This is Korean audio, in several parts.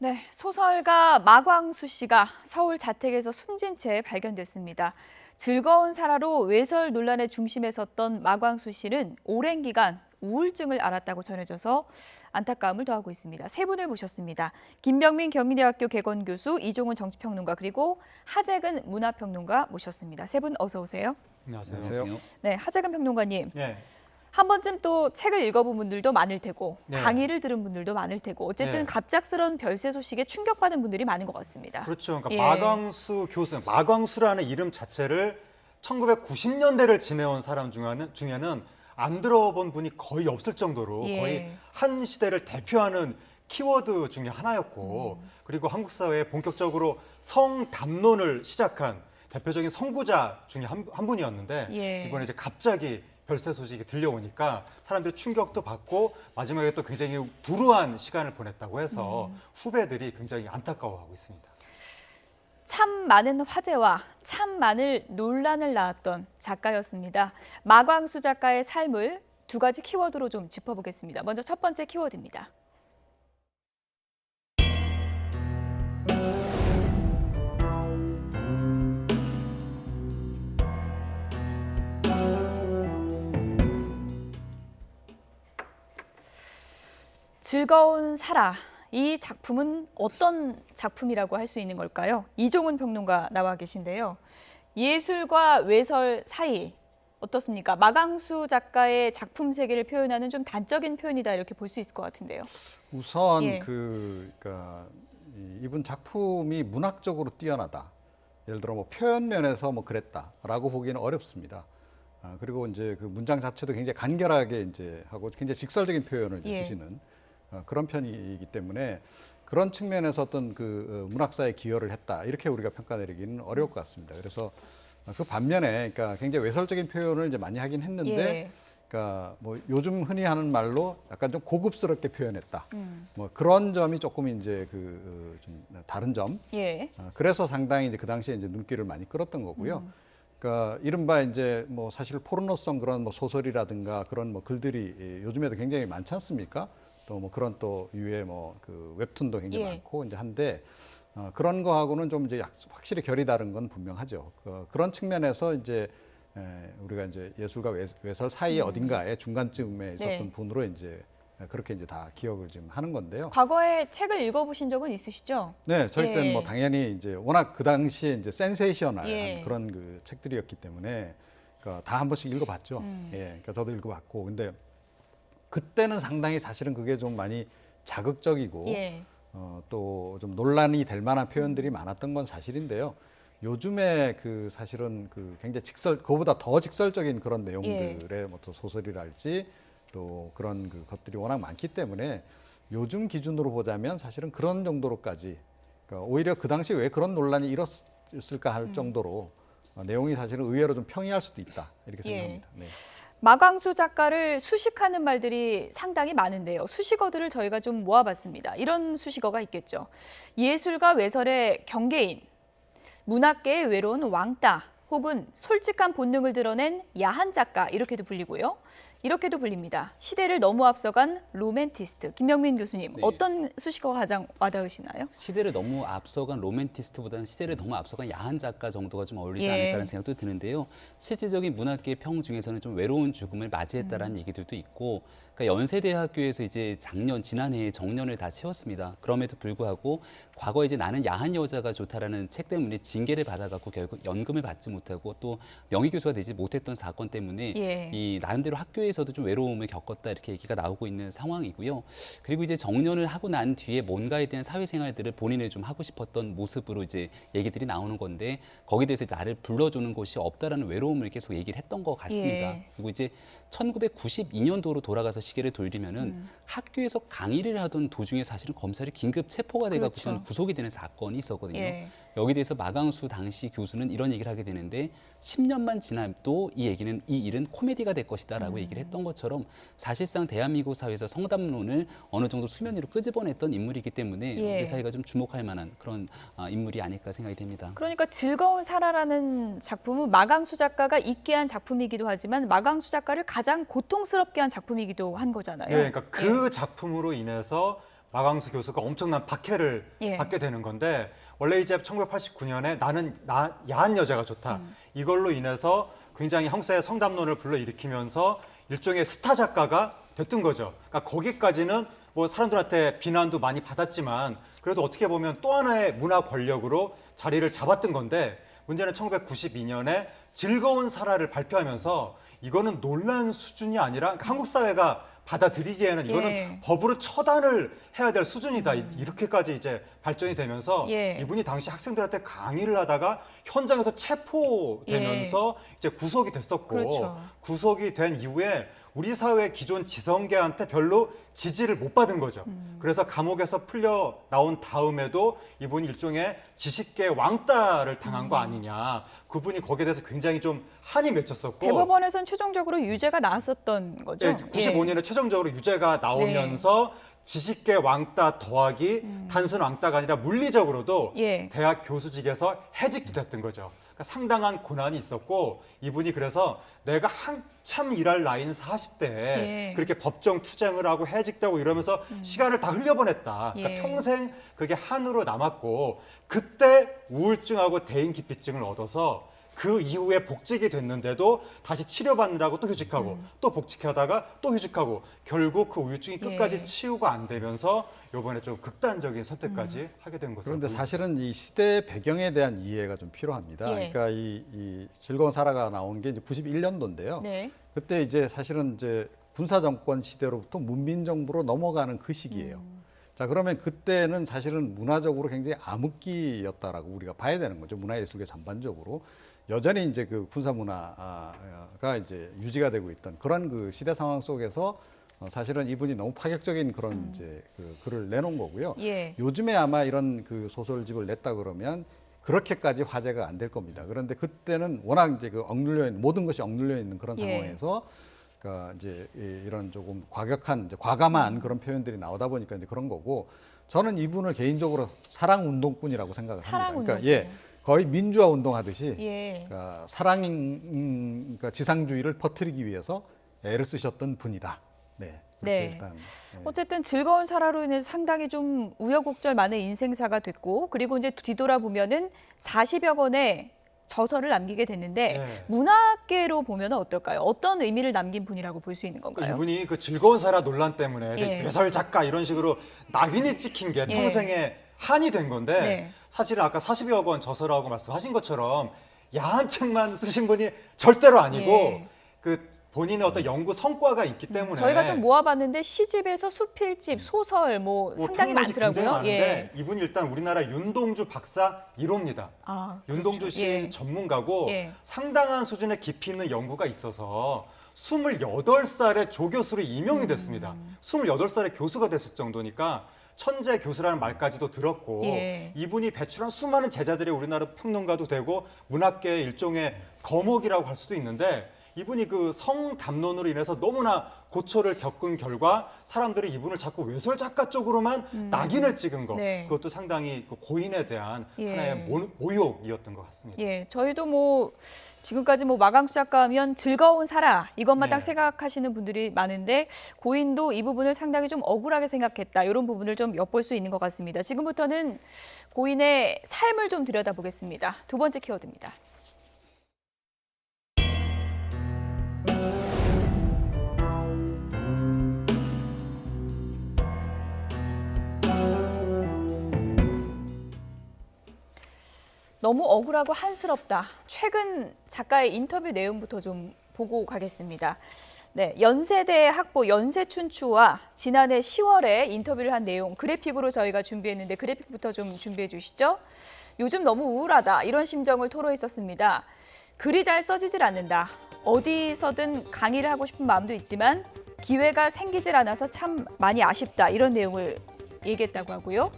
네, 소설가 마광수 씨가 서울 자택에서 숨진 채 발견됐습니다. 즐거운 살아로 외설 논란의 중심에 섰던 마광수 씨는 오랜 기간 우울증을 앓았다고 전해져서 안타까움을 더하고 있습니다. 세 분을 모셨습니다. 김병민 경희대학교 개건교수, 이종훈 정치평론가, 그리고 하재근 문화평론가 모셨습니다. 세 분 어서 오세요. 안녕하세요. 네, 하재근 평론가님. 네. 한 번쯤 또 책을 읽어본 분들도 많을 테고 네. 강의를 들은 분들도 많을 테고 어쨌든 네. 갑작스러운 별세 소식에 충격받은 분들이 많은 것 같습니다. 그렇죠. 그러니까 예. 마광수 교수, 마광수라는 이름 자체를 1990년대를 지내온 사람 중에는 안 들어본 분이 거의 없을 정도로 예. 거의 한 시대를 대표하는 키워드 중에 하나였고 그리고 한국 사회에 본격적으로 성담론을 시작한 대표적인 선구자 중에 한 분이었는데 예. 이번에 이제 갑자기 별세 소식이 들려오니까 사람들이 충격도 받고 마지막에 또 굉장히 불우한 시간을 보냈다고 해서 후배들이 굉장히 안타까워하고 있습니다. 참 많은 화제와 참 많은 논란을 낳았던 작가였습니다. 마광수 작가의 삶을 두 가지 키워드로 좀 짚어보겠습니다. 먼저 첫 번째 키워드입니다. 즐거운 살아. 이 작품은 어떤 작품이라고 할 수 있는 걸까요? 이종훈 평론가 나와 계신데요. 예술과 외설 사이 어떻습니까? 마광수 작가의 작품 세계를 표현하는 좀 단적인 표현이다 이렇게 볼 수 있을 것 같은데요. 우선 예. 그러니까 이분 작품이 문학적으로 뛰어나다. 예를 들어 뭐 표현 면에서 뭐 그랬다라고 보기는 어렵습니다. 그리고 이제 그 문장 자체도 굉장히 간결하게 이제 하고 굉장히 직설적인 표현을 이제 예. 쓰시는 그런 편이기 때문에 그런 측면에서 어떤 그 문학사에 기여를 했다 이렇게 우리가 평가 내리기는 어려울 것 같습니다. 그래서 그 반면에 그러니까 굉장히 외설적인 표현을 이제 많이 하긴 했는데, 예. 그러니까 뭐 요즘 흔히 하는 말로 약간 좀 고급스럽게 표현했다. 뭐 그런 점이 조금 이제 그 좀 다른 점. 예. 그래서 상당히 이제 그 당시에 이제 눈길을 많이 끌었던 거고요. 그러니까 이른바 이제 뭐 사실 포르노성 그런 뭐 소설이라든가 그런 뭐 글들이 요즘에도 굉장히 많지 않습니까? 또 뭐 그런 또 유의 뭐 그 웹툰도 굉장히 예. 많고 이제 한데 그런 거하고는 좀 이제 확실히 결이 다른 건 분명하죠. 그런 측면에서 이제 우리가 이제 예술과 외설 사이 어딘가에 중간쯤에 있었던 네. 분으로 이제 그렇게 이제 다 기억을 지금 하는 건데요. 과거에 책을 읽어보신 적은 있으시죠? 네, 저희 때는 예. 뭐 당연히 이제 워낙 그 당시에 이제 센세이셔널한 예. 그런 그 책들이었기 때문에 그러니까 다 한 번씩 읽어봤죠. 예, 그러니까 저도 읽어봤고, 근데 그때는 상당히 사실은 그게 좀 많이 자극적이고 예. 또 좀 논란이 될 만한 표현들이 많았던 건 사실인데요. 요즘에 그 사실은 그 굉장히 그거보다 더 직설적인 그런 내용들의 뭐 또 소설이랄지 또 그런 그 것들이 워낙 많기 때문에 요즘 기준으로 보자면 사실은 그런 정도로까지, 그러니까 오히려 그 당시 왜 그런 논란이 일었을까 할 정도로 내용이 사실은 의외로 좀 평이할 수도 있다 이렇게 예. 생각합니다. 네. 마광수 작가를 수식하는 말들이 상당히 많은데요. 수식어들을 저희가 좀 모아봤습니다. 이런 수식어가 있겠죠. 예술과 외설의 경계인, 문학계의 외로운 왕따, 혹은 솔직한 본능을 드러낸 야한 작가 이렇게도 불리고요. 이렇게도 불립니다. 시대를 너무 앞서간 로맨티스트. 김병민 교수님, 네. 어떤 수식어가 가장 와닿으시나요? 시대를 너무 앞서간 로맨티스트보다는 시대를 너무 앞서간 야한 작가 정도가 좀 어울리지 예. 않을까라는 생각도 드는데요. 실질적인 문학계의 평 중에서는 좀 외로운 죽음을 맞이했다라는 얘기들도 있고, 그러니까 연세대학교에서 이제 지난해에 정년을 다 채웠습니다. 그럼에도 불구하고 과거에 이제 나는 야한 여자가 좋다라는 책 때문에 징계를 받아갖고 결국 연금을 받지 못하고 또 명예교수가 되지 못했던 사건 때문에 예. 이 나름대로 학교에서도 좀 외로움을 겪었다 이렇게 얘기가 나오고 있는 상황이고요. 그리고 이제 정년을 하고 난 뒤에 뭔가에 대한 사회생활들을 본인을 좀 하고 싶었던 모습으로 이제 얘기들이 나오는 건데 거기에 대해서 나를 불러주는 곳이 없다라는 외로움을 계속 얘기를 했던 것 같습니다. 예. 그리고 이제 1992년도로 돌아가서 시계를 돌리면은 학교에서 강의를 하던 도중에 사실은 검찰이 긴급 체포가 돼갖고선 그렇죠. 구속이 되는 사건이 있었거든요. 예. 여기에 대해서 마광수 당시 교수는 이런 얘기를 하게 되는데 10년만 지나도 이 일은 코미디가 될 것이다라고 얘기를 했던 것처럼 사실상 대한민국 사회에서 성담론을 어느 정도 수면 위로 끄집어냈던 인물이기 때문에 예. 우리 사회가 좀 주목할 만한 그런 인물이 아닐까 생각이 됩니다. 그러니까 즐거운 살아라는 작품은 마광수 작가가 있게 한 작품이기도 하지만 마광수 작가를 가장 고통스럽게 한 작품이기도 한 거잖아요. 네, 그러니까 그 작품으로 인해서 마광수 교수가 엄청난 박해를 예. 받게 되는 건데 원래 이제 1989년에 나는 야한 여자가 좋다. 이걸로 인해서 굉장히 형사의 성담론을 불러일으키면서 일종의 스타 작가가 됐던 거죠. 그러니까 거기까지는 뭐 사람들한테 비난도 많이 받았지만 그래도 어떻게 보면 또 하나의 문화 권력으로 자리를 잡았던 건데 문제는 1992년에 즐거운 사라를 발표하면서 이거는 논란 수준이 아니라 한국 사회가 받아들이기에는 이거는 예. 법으로 처단을 해야 될 수준이다. 이렇게까지 이제 발전이 되면서 예. 이분이 당시 학생들한테 강의를 하다가 현장에서 체포되면서 이제 구속이 됐었고 그렇죠. 구속이 된 이후에 우리 사회 기존 지성계한테 별로 지지를 못 받은 거죠. 그래서 감옥에서 풀려 나온 다음에도 이분이 일종의 지식계 왕따를 당한 거 아니냐. 그분이 거기에 대해서 굉장히 좀 한이 맺혔었고 대법원에서는 최종적으로 유죄가 나왔었던 거죠. 예, 95년에 최종적으로 유죄가 나오면서 지식계 왕따 더하기 단순 왕따가 아니라 물리적으로도 예. 대학 교수직에서 해직도 됐던 거죠. 그러니까 상당한 고난이 있었고 이분이 그래서 내가 한참 일할 나이인 40대에 예. 그렇게 법정 투쟁을 하고 해직되고 이러면서 시간을 다 흘려보냈다. 그러니까 예. 평생 그게 한으로 남았고 그때 우울증하고 대인기피증을 얻어서 그 이후에 복직이 됐는데도 다시 치료받느라고 또 휴직하고 또 복직하다가 또 휴직하고 결국 그 우울증이 끝까지 예. 치유가 안 되면서 이번에 좀 극단적인 선택까지 하게 된 것으로 그런데 보입니다. 사실은 이 시대 배경에 대한 이해가 좀 필요합니다. 예. 그러니까 이 즐거운 사라가 나온 게 이제 91년도인데요. 네. 그때 이제 사실은 이제 군사 정권 시대로부터 문민 정부로 넘어가는 그 시기예요. 자, 그러면 그때는 사실은 문화적으로 굉장히 암흑기였다라고 우리가 봐야 되는 거죠. 문화예술계 전반적으로. 여전히 이제 그 군사 문화가 이제 유지가 되고 있던 그런 그 시대 상황 속에서 사실은 이분이 너무 파격적인 그런 이제 그 글을 내놓은 거고요. 예. 요즘에 아마 이런 그 소설집을 냈다 그러면 그렇게까지 화제가 안 될 겁니다. 그런데 그때는 워낙 이제 그 억눌려 있는 모든 것이 억눌려 있는 그런 예. 상황에서 그러니까 이제 이런 조금 과격한 이제 과감한 그런 표현들이 나오다 보니까 이제 그런 거고 저는 이분을 개인적으로 사랑 운동꾼이라고 생각을 사랑 합니다. 운동꾼. 그러니까 거의 민주화 운동하듯이 예. 그러니까 그러니까 지상주의를 퍼뜨리기 위해서 애를 쓰셨던 분이다. 네. 그렇게 네. 일단 어쨌든 즐거운 사라로 인해서 상당히 좀 우여곡절 많은 인생사가 됐고 그리고 이제 뒤돌아보면은 40여 권의 저서를 남기게 됐는데 네. 문학계로 보면 어떨까요? 어떤 의미를 남긴 분이라고 볼 수 있는 건가요? 이분이 그 즐거운 사라 논란 때문에 예. 뇌설 작가 이런 식으로 낙인이 찍힌 게 예. 평생의 한이 된 건데 네. 사실은 아까 40여 권 저서라고 말씀하신 것처럼 야한 책만 쓰신 분이 절대로 아니고 예. 그 본인의 어떤 연구 성과가 있기 때문에 저희가 좀 모아봤는데 시집에서 수필집, 소설 뭐 상당히 평론지 굉장히 많더라고요. 많은데 이분이 일단 우리나라 윤동주 박사 1호입니다. 아, 윤동주 그렇죠. 씨 예. 전문가고 예. 상당한 수준의 깊이 있는 연구가 있어서 28살에 조교수로 임용이 됐습니다. 28살에 교수가 됐을 정도니까 천재 교수라는 말까지도 들었고 예. 이분이 배출한 수많은 제자들이 우리나라 평론가도 되고 문학계의 일종의 거목이라고 할 수도 있는데 이분이 그 성담론으로 인해서 너무나 고초를 겪은 결과 사람들이 이분을 자꾸 외설 작가 쪽으로만 낙인을 찍은 거 네. 그것도 상당히 그 고인에 대한 예. 하나의 모욕이었던 것 같습니다. 예, 저희도 뭐 지금까지 뭐 마광수 작가 하면 즐거운 사라 이것만 딱 네. 생각하시는 분들이 많은데 고인도 이 부분을 상당히 좀 억울하게 생각했다 이런 부분을 좀 엿볼 수 있는 것 같습니다. 지금부터는 고인의 삶을 좀 들여다보겠습니다. 두 번째 키워드입니다. 너무 억울하고 한스럽다. 최근 작가의 인터뷰 내용부터 좀 보고 가겠습니다. 네, 연세대 학부 연세춘추와 지난해 10월에 인터뷰를 한 내용 그래픽으로 저희가 준비했는데 그래픽부터 좀 준비해 주시죠. 요즘 너무 우울하다 이런 심정을 토로했었습니다. 글이 잘 써지질 않는다. 어디서든 강의를 하고 싶은 마음도 있지만 기회가 생기질 않아서 참 많이 아쉽다 이런 내용을 얘기했다고 하고요.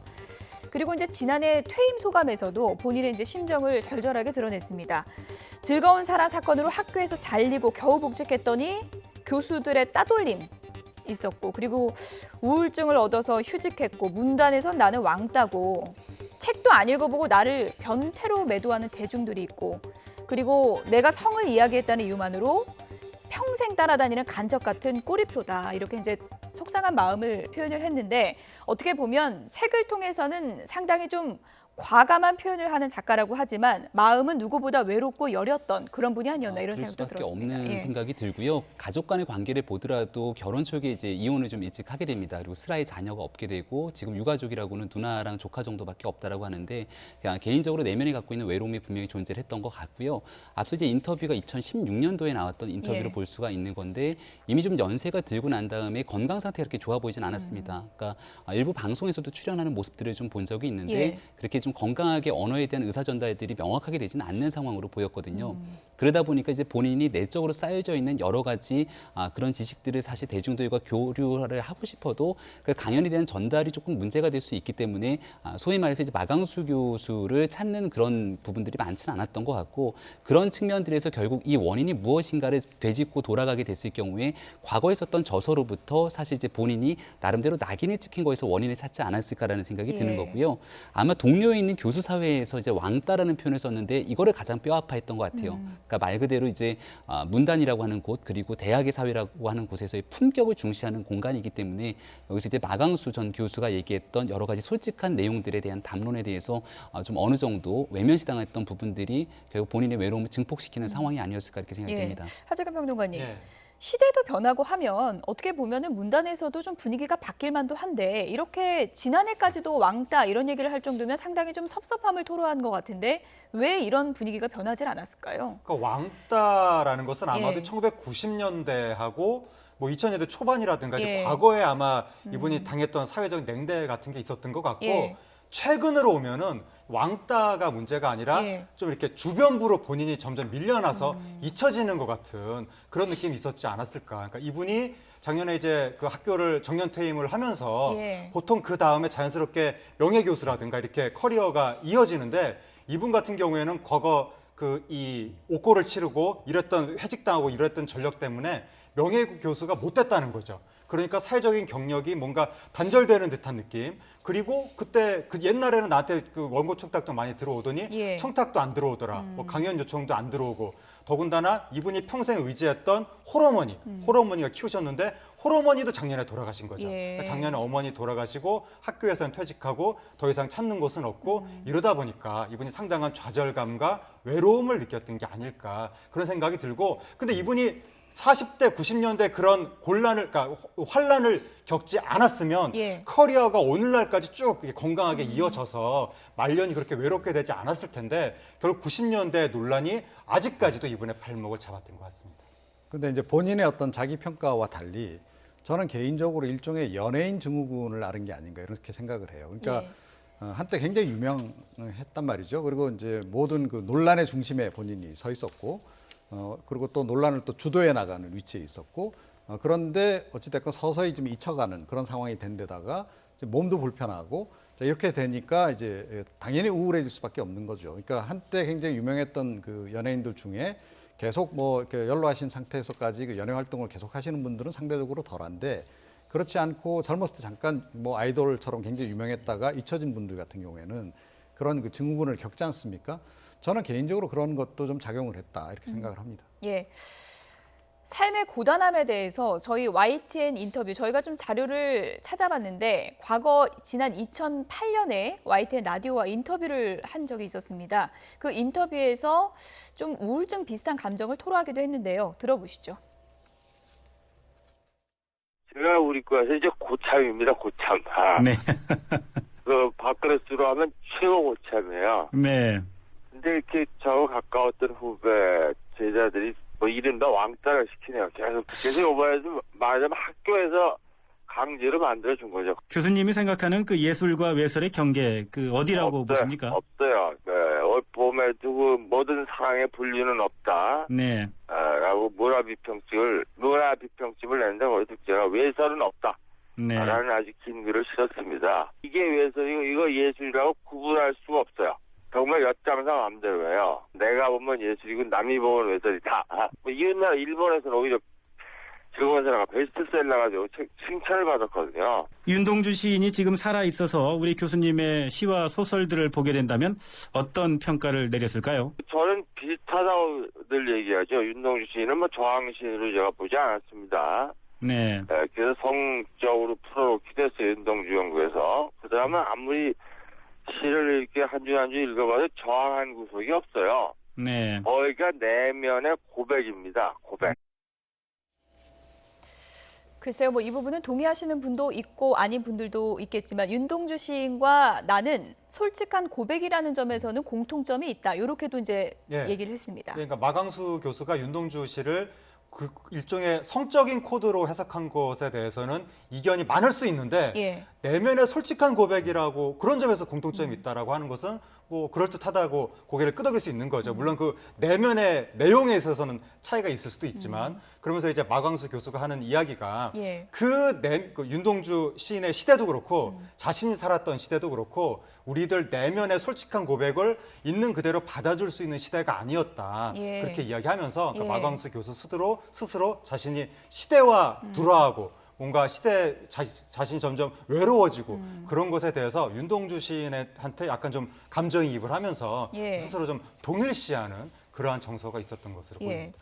그리고 이제 지난해 퇴임 소감에서도 본인의 이제 심정을 절절하게 드러냈습니다. 즐거운 사라 사건으로 학교에서 잘리고 겨우 복직했더니 교수들의 따돌림 있었고 그리고 우울증을 얻어서 휴직했고 문단에선 나는 왕따고 책도 안 읽어보고 나를 변태로 매도하는 대중들이 있고 그리고 내가 성을 이야기했다는 이유만으로 평생 따라다니는 간적 같은 꼬리표다 이렇게 이제 속상한 마음을 표현을 했는데 어떻게 보면 책을 통해서는 상당히 좀 과감한 표현을 하는 작가라고 하지만 마음은 누구보다 외롭고 여렸던 그런 분이 아니었나 이런 그럴 생각도 수밖에 들었습니다. 없는 예. 생각이 들고요. 가족 간의 관계를 보더라도 결혼 초기에 이제 이혼을 좀 일찍 하게 됩니다. 그리고 슬아의 자녀가 없게 되고 지금 유가족이라고는 누나랑 조카 정도밖에 없다라고 하는데 그냥 개인적으로 내면에 갖고 있는 외로움이 분명히 존재를 했던 것 같고요. 앞서 이제 인터뷰가 2016년도에 나왔던 인터뷰를 예. 볼 수가 있는 건데 이미 좀 연세가 들고 난 다음에 건강 상태가 그렇게 좋아 보이진 않았습니다. 그러니까 일부 방송에서도 출연하는 모습들을 좀 본 적이 있는데 예. 그렇게 좀 건강하게 언어에 대한 의사 전달들이 명확하게 되지는 않는 상황으로 보였거든요. 그러다 보니까 이제 본인이 내적으로 쌓여져 있는 여러 가지 그런 지식들을 사실 대중들과 교류를 하고 싶어도 그 강연에 대한 전달이 조금 문제가 될 수 있기 때문에 소위 말해서 이제 마강수 교수를 찾는 그런 부분들이 많지는 않았던 것 같고 그런 측면들에서 결국 이 원인이 무엇인가를 되짚고 돌아가게 됐을 경우에 과거에 썼던 저서로부터 사실 이제 본인이 나름대로 낙인을 찍힌 거에서 원인을 찾지 않았을까라는 생각이 드는 예. 거고요. 아마 동료에 있는 교수 사회에서 이제 왕따라는 표현을 썼는데 이거를 가장 뼈아파했던 것 같아요. 그러니까 말 그대로 이제 문단이라고 하는 곳 그리고 대학의 사회라고 하는 곳에서의 품격을 중시하는 공간이기 때문에 여기서 이제 마강수 전 교수가 얘기했던 여러 가지 솔직한 내용들에 대한 담론에 대해서 좀 어느 정도 외면시당했던 부분들이 결국 본인의 외로움을 증폭시키는 상황이 아니었을까 이렇게 생각이 예. 됩니다. 하재근 평론가님. 예. 시대도 변하고 하면 어떻게 보면은 문단에서도 좀 분위기가 바뀔 만도 한데 이렇게 지난해까지도 왕따 이런 얘기를 할 정도면 상당히 좀 섭섭함을 토로한 것 같은데 왜 이런 분위기가 변하질 않았을까요? 그러니까 왕따라는 것은 아마도 예. 1990년대하고 뭐 2000년대 초반이라든가 이제 예. 과거에 아마 이분이 당했던 사회적 냉대 같은 게 있었던 것 같고 예. 최근으로 오면은 왕따가 문제가 아니라 예. 좀 이렇게 주변부로 본인이 점점 밀려나서 잊혀지는 것 같은 그런 느낌이 있었지 않았을까. 그러니까 이분이 작년에 이제 그 학교를 정년 퇴임을 하면서 예. 보통 그 다음에 자연스럽게 명예교수라든가 이렇게 커리어가 이어지는데 이분 같은 경우에는 과거 그 이 옥고를 치르고 이랬던 회직당하고 이랬던 전력 때문에 명예교수가 못 됐다는 거죠. 그러니까 사회적인 경력이 뭔가 단절되는 듯한 느낌. 그리고 그때 그 옛날에는 나한테 그 원고 청탁도 많이 들어오더니 예. 청탁도 안 들어오더라. 뭐 강연 요청도 안 들어오고. 더군다나 이분이 평생 의지했던 홀어머니가 키우셨는데 홀어머니도 작년에 돌아가신 거죠. 예. 그러니까 작년에 어머니 돌아가시고 학교에서는 퇴직하고 더 이상 찾는 곳은 없고 이러다 보니까 이분이 상당한 좌절감과 외로움을 느꼈던 게 아닐까 그런 생각이 들고 근데 이분이 40대, 90년대 그런 곤란을, 그러니까 환란을 겪지 않았으면 예. 커리어가 오늘날까지 쭉 건강하게 이어져서 말년이 그렇게 외롭게 되지 않았을 텐데 결국 90년대 논란이 아직까지도 이분의 발목을 잡았던 것 같습니다. 근데 이제 본인의 어떤 자기 평가와 달리 저는 개인적으로 일종의 연예인 증후군을 앓은 게 아닌가 이렇게 생각을 해요. 그러니까 예. 한때 굉장히 유명했단 말이죠. 그리고 이제 모든 그 논란의 중심에 본인이 서 있었고, 그리고 또 논란을 또 주도해 나가는 위치에 있었고, 그런데 어찌됐건 서서히 좀 잊혀가는 그런 상황이 된 데다가 이제 몸도 불편하고 이렇게 되니까 이제 당연히 우울해질 수밖에 없는 거죠. 그러니까 한때 굉장히 유명했던 그 연예인들 중에 계속 뭐 이렇게 연로하신 상태에서까지 그 연예 활동을 계속 하시는 분들은 상대적으로 덜한데 그렇지 않고 젊었을 때 잠깐 뭐 아이돌처럼 굉장히 유명했다가 잊혀진 분들 같은 경우에는 그런 그 증후군을 겪지 않습니까? 저는 개인적으로 그런 것도 좀 작용을 했다 이렇게 생각을 합니다. 예. 삶의 고단함에 대해서 저희 YTN 인터뷰 저희가 좀 자료를 찾아봤는데 과거 지난 2008년에 YTN 라디오와 인터뷰를 한 적이 있었습니다. 그 인터뷰에서 좀 우울증 비슷한 감정을 토로하기도 했는데요. 들어보시죠. 제가 우리 과에서 이제 고참입니다. 고참. 네. 그 밥그릇으로 하면 최고 고참이에요. 네. 근데 이렇게 저하고 가까웠던 후배 제자들이 뭐 이른바 왕따를 시키네요. 계속 요번에도 말하자면 학교에서 강제로 만들어준 거죠. 교수님이 생각하는 그 예술과 외설의 경계, 그 어디라고 보십니까? 없어요. 네. 봄에 두고 모든 사랑의 분류는 없다. 네. 라고 문화비평집을 냈는데 거기서 제가 외설은 없다. 네. 라는 아주 긴 글을 썼습니다. 이게 외설이고 이거 예술이라고 구분할 수가 없어요. 정말 엿장사 마음대로예요. 내가 보면 예술이고 남이 보면 외설이다. 뭐 이웃나라 일본에서는 오히려 즐거운 사람가 베스트셀러가 되고 칭찬을 받았거든요. 윤동주 시인이 지금 살아있어서 우리 교수님의 시와 소설들을 보게 된다면 어떤 평가를 내렸을까요? 저는 비슷하다고 늘 얘기하죠. 윤동주 시인은 뭐 저항시인으로 제가 보지 않았습니다. 네. 그래서 성적으로 풀어놓게 됐어요. 윤동주 연구에서. 그 다음에 아무리 시를 이렇게 한 줄 한 줄 읽어봐도 저항한 구석이 없어요. 네. 거기가 내면의 고백입니다. 고백. 글쎄요, 뭐 이 부분은 동의하시는 분도 있고 아닌 분들도 있겠지만 윤동주 시인과 나는 솔직한 고백이라는 점에서는 공통점이 있다. 이렇게도 이제 예. 얘기를 했습니다. 그러니까 마광수 교수가 윤동주 씨를 그 일종의 성적인 코드로 해석한 것에 대해서는 이견이 많을 수 있는데 예. 내면의 솔직한 고백이라고 그런 점에서 공통점이 있다라고 하는 것은 뭐 그럴듯하다고 고개를 끄덕일 수 있는 거죠. 물론 그 내면의 내용에 있어서는 차이가 있을 수도 있지만 그러면서 이제 마광수 교수가 하는 이야기가 예. 그 윤동주 시인의 시대도 그렇고 자신이 살았던 시대도 그렇고 우리들 내면의 솔직한 고백을 있는 그대로 받아줄 수 있는 시대가 아니었다. 예. 그렇게 이야기하면서 그러니까 예. 마광수 교수 스스로 자신이 시대와 불화하고 뭔가 자신이 점점 외로워지고 그런 것에 대해서 윤동주 시인한테 약간 좀 감정이입을 하면서 예. 스스로 좀 동일시하는 그러한 정서가 있었던 것으로 예. 보입니다.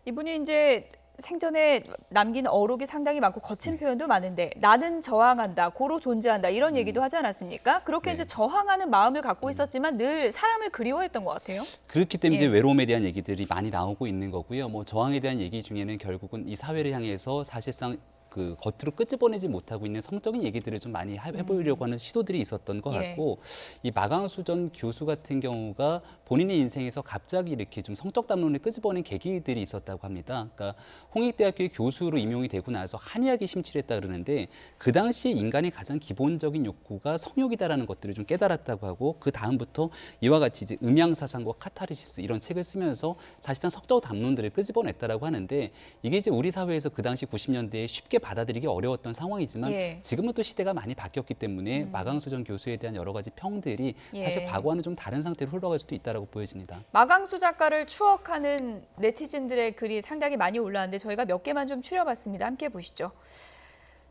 이분이 이제 생전에 남긴 어록이 상당히 많고 거친 표현도 많은데 나는 저항한다, 고로 존재한다 이런 얘기도 하지 않았습니까? 그렇게 네. 이제 저항하는 마음을 갖고 있었지만 늘 사람을 그리워했던 것 같아요. 그렇기 때문에 이제 예. 외로움에 대한 얘기들이 많이 나오고 있는 거고요. 뭐 저항에 대한 얘기 중에는 결국은 이 사회를 향해서 사실상 그 겉으로 끄집어내지 못하고 있는 성적인 얘기들을 좀 많이 해보려고 하는 시도들이 있었던 것 예. 같고 이 마광수 전 교수 같은 경우가 본인의 인생에서 갑자기 이렇게 좀 성적 담론을 끄집어낸 계기들이 있었다고 합니다. 그러니까 홍익대학교의 교수로 임용이 되고 나서 한의학에 심취했다 그러는데 그 당시에 인간의 가장 기본적인 욕구가 성욕이다라는 것들을 좀 깨달았다고 하고 그 다음부터 이와 같이 이제 음양사상과 카타르시스 이런 책을 쓰면서 사실상 성적 담론들을 끄집어냈다라고 하는데 이게 이제 우리 사회에서 그 당시 90년대에 쉽게 받아들이기 어려웠던 상황이지만 예. 지금은 또 시대가 많이 바뀌었기 때문에 마광수 전 교수에 대한 여러 가지 평들이 예. 사실 과거와는 좀 다른 상태로 흘러갈 수도 있다라고 보여집니다. 마광수 작가를 추억하는 네티즌들의 글이 상당히 많이 올라왔는데 저희가 몇 개만 좀 추려봤습니다. 함께 보시죠.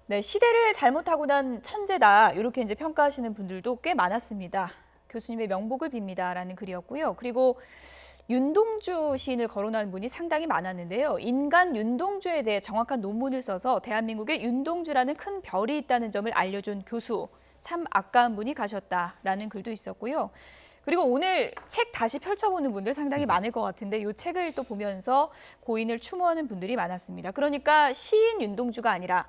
네, 시대를 잘못하고 난 천재다 이렇게 이제 평가하시는 분들도 꽤 많았습니다. 교수님의 명복을 빕니다라는 글이었고요. 그리고 윤동주 시인을 거론하는 분이 상당히 많았는데요. 인간 윤동주에 대해 정확한 논문을 써서 대한민국에 윤동주라는 큰 별이 있다는 점을 알려준 교수, 참 아까운 분이 가셨다라는 글도 있었고요. 그리고 오늘 책 다시 펼쳐보는 분들 상당히 많을 것 같은데 이 책을 또 보면서 고인을 추모하는 분들이 많았습니다. 그러니까 시인 윤동주가 아니라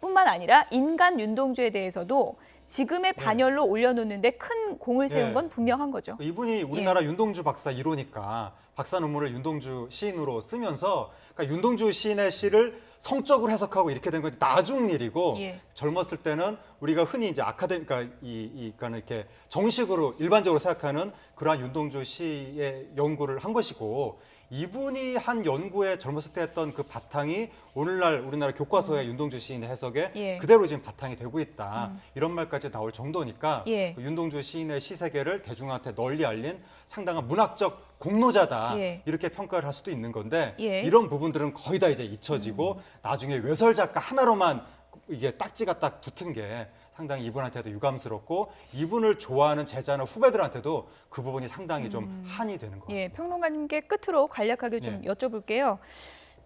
뿐만 아니라 인간 윤동주에 대해서도 지금의 반열로 올려놓는데 큰 공을 세운 예. 건 분명한 거죠. 이분이 우리나라 윤동주 박사 1호니까 박사 논문을 윤동주 시인으로 쓰면서 그러니까 윤동주 시인의 시를 성적으로 해석하고 이렇게 된 건 나중 일이고 예. 젊었을 때는 우리가 흔히 이제 그러니까 그러니까 이렇게 정식으로 일반적으로 생각하는 그러한 윤동주 시의 연구를 한 것이고 이분이 한 연구에 젊었을 때 했던 그 바탕이 오늘날 우리나라 교과서의 윤동주 시인의 해석에 예. 그대로 지금 바탕이 되고 있다. 이런 말까지 나올 정도니까 예. 그 윤동주 시인의 시세계를 대중한테 널리 알린 상당한 문학적 공로자다. 예. 이렇게 평가를 할 수도 있는 건데 예. 이런 부분들은 거의 다 이제 잊혀지고 나중에 외설 작가 하나로만 이게 딱지가 딱 붙은 게 상당히 이분한테도 유감스럽고 이분을 좋아하는 제자나 후배들한테도 그 부분이 상당히 좀 한이 되는 것 예, 같습니다. 평론가님께 끝으로 간략하게 좀 예. 여쭤볼게요.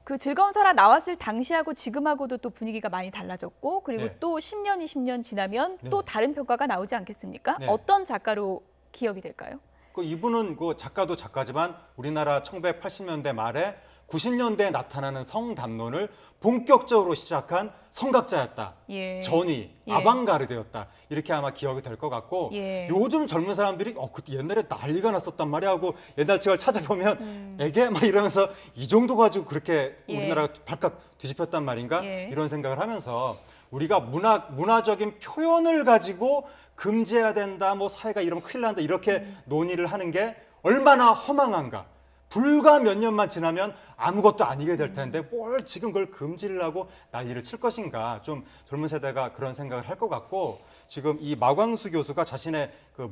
그 즐거운 사라 나왔을 당시하고 지금하고도 또 분위기가 많이 달라졌고 그리고 네. 또 10년, 20년 지나면 네. 또 다른 평가가 나오지 않겠습니까? 네. 어떤 작가로 기억이 될까요? 그 이분은 그 작가도 작가지만 우리나라 1980년대 말에 90년대에 나타나는 성담론을 본격적으로 시작한 성각자였다. 예. 전위, 예. 아방가르드였다. 이렇게 아마 기억이 될 것 같고 예. 요즘 젊은 사람들이 그때 옛날에 난리가 났었단 말이야 하고 옛날 책을 찾아보면 에게 막 이러면서 이 정도 가지고 그렇게 예. 우리나라가 발칵 뒤집혔단 말인가 예. 이런 생각을 하면서 우리가 문화적인 표현을 가지고 금지해야 된다, 뭐 사회가 이러면 큰일 난다 이렇게 논의를 하는 게 얼마나 허망한가. 불과 몇 년만 지나면 아무것도 아니게 될 텐데 뭘 지금 그걸 금지를 하고 난리를 칠 것인가. 좀 젊은 세대가 그런 생각을 할 것 같고 지금 이 마광수 교수가 자신의 그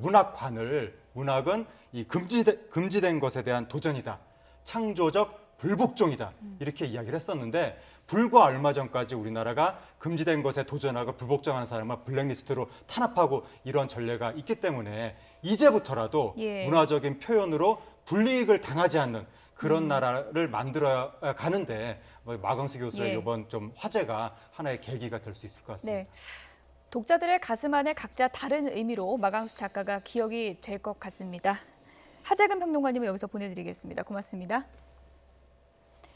문학은 이 금지된 것에 대한 도전이다. 창조적 불복종이다. 이렇게 이야기를 했었는데 불과 얼마 전까지 우리나라가 금지된 것에 도전하고 불복종하는 사람을 블랙리스트로 탄압하고 이런 전례가 있기 때문에 이제부터라도 예. 문화적인 표현으로 불이익을 당하지 않는 그런 나라를 만들어 가는데 마광수 교수의 예. 이번 좀 화제가 하나의 계기가 될 수 있을 것 같습니다. 네. 독자들의 가슴 안에 각자 다른 의미로 마광수 작가가 기억이 될 것 같습니다. 하재근 평론가님을 여기서 보내드리겠습니다. 고맙습니다.